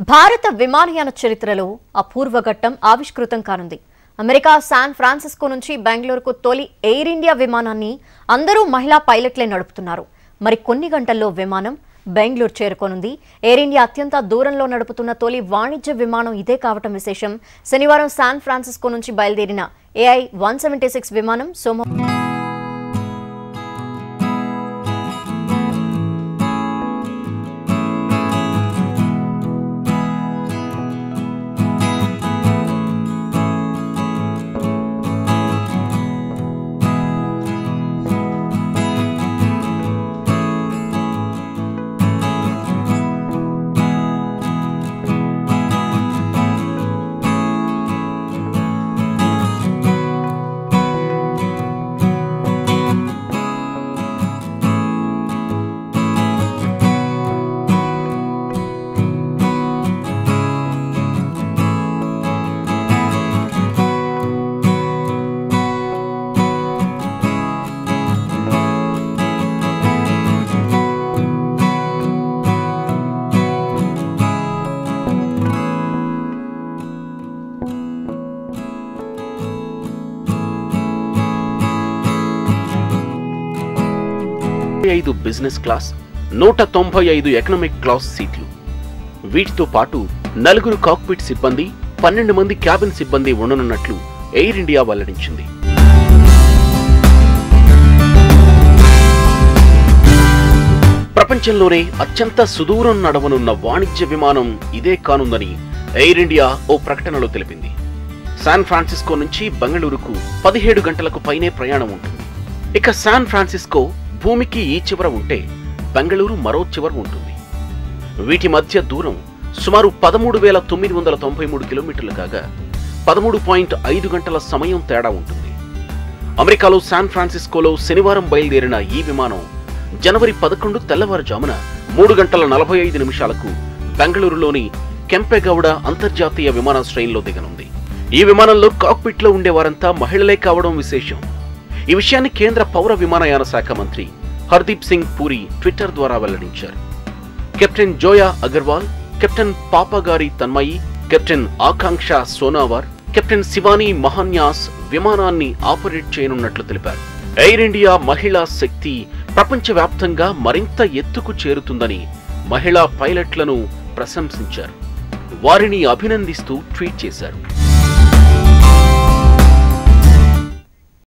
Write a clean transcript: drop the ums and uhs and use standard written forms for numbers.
భారత విమానయాన చరిత్రలో అపూర్వ ఘట్టం ఆవిష్కృతం కానుంది. అమెరికా శాన్ ఫ్రాన్సిస్కో నుంచి బెంగళూరుకు తొలి ఎయిర్ ఇండియా విమానాన్ని అందరూ మహిళా పైలట్లే నడుపుతున్నారు. మరి కొన్ని గంటల్లో విమానం బెంగళూరు చేరుకోనుంది. ఎయిర్ ఇండియా అత్యంత దూరంలో నడుపుతున్న తొలి వాణిజ్య విమానం ఇదే కావటం విశేషం. శనివారం శాన్ ఫ్రాన్సిస్కో నుంచి బయలుదేరిన AI-176 విమానం సోమవారం 5 బిజినెస్ క్లాస్, 195 ఎకనామిక్ క్లాస్ సీట్లు. వీటితో పాటు 4 కాక్పిట్ సిబ్బంది, 12 మంది క్యాబిన్ సిబ్బంది ఉండనున్నట్లు ఎయిర్ ఇండియా వెల్లడించింది. ప్రపంచంలోనే అత్యంత సుదూరం నడవనున్న వాణిజ్య విమానం ఇదే కానుందని ఎయిర్ ఇండియా ఓ ప్రకటనలో తెలిపింది. శాన్ ఫ్రాన్సిస్కో నుంచి బెంగళూరుకు 17 గంటలకు పైనే ప్రయాణం ఉంటుంది. ఇక శాన్ ఫ్రాన్సిస్కో భూమికి ఈ చివర ఉంటే బెంగళూరు మరో చివర ఉంటుంది. వీటి మధ్య దూరం సుమారు 13,993 కిలోమీటర్లు కాగా 13.5 గంటల సమయం తేడా ఉంటుంది. అమెరికాలో శాన్ ఫ్రాన్సిస్కోలో శనివారం బయలుదేరిన ఈ విమానం జనవరి 11 తెల్లవారుజామున 3 గంటల 45 నిమిషాలకు బెంగళూరులోని కెంపెగౌడ అంతర్జాతీయ విమానాశ్రయంలో దిగనుంది. ఈ విమానంలో కాక్పిట్లో ఉండేవారంతా మహిళలే కావడం విశేషం. ఈ విషయాన్ని కేంద్ర పౌర విమానయాన శాఖ మంత్రి హర్దీప్ సింగ్ పూరి ట్విట్టర్ ద్వారా వెల్లడించారు. Captain Zoya Agarwal, captain Papagari Tanmayi, captain Akanksha Sonawar, captain Shivani Manhas విమానాన్ని ఆపరేట్ చేయనున్నట్లు తెలిపారు. ఎయిర్ ఇండియా మహిళా శక్తి ప్రపంచవ్యాప్తంగా మరింత ఎత్తుకు చేరుతుందని మహిళా పైలట్లను ప్రశంసించారు. వారిని అభినందిస్తూ ట్వీట్ చేశారు.